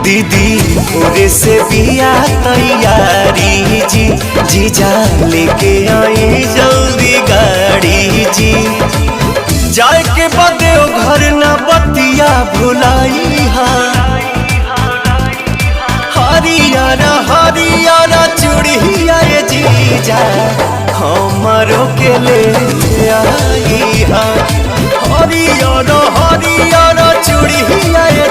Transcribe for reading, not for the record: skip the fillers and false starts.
दीदी पूरे से बिया तैयारी जी, जीजा लेके आई जल्दी गाड़ी जी। जाए के बदे घर न बतिया भुलाई हा, हरियारा हरियारा चूड़िया ये जीजा हमारो के ले आई हा, हरियारा हरियारा चूड़िया ये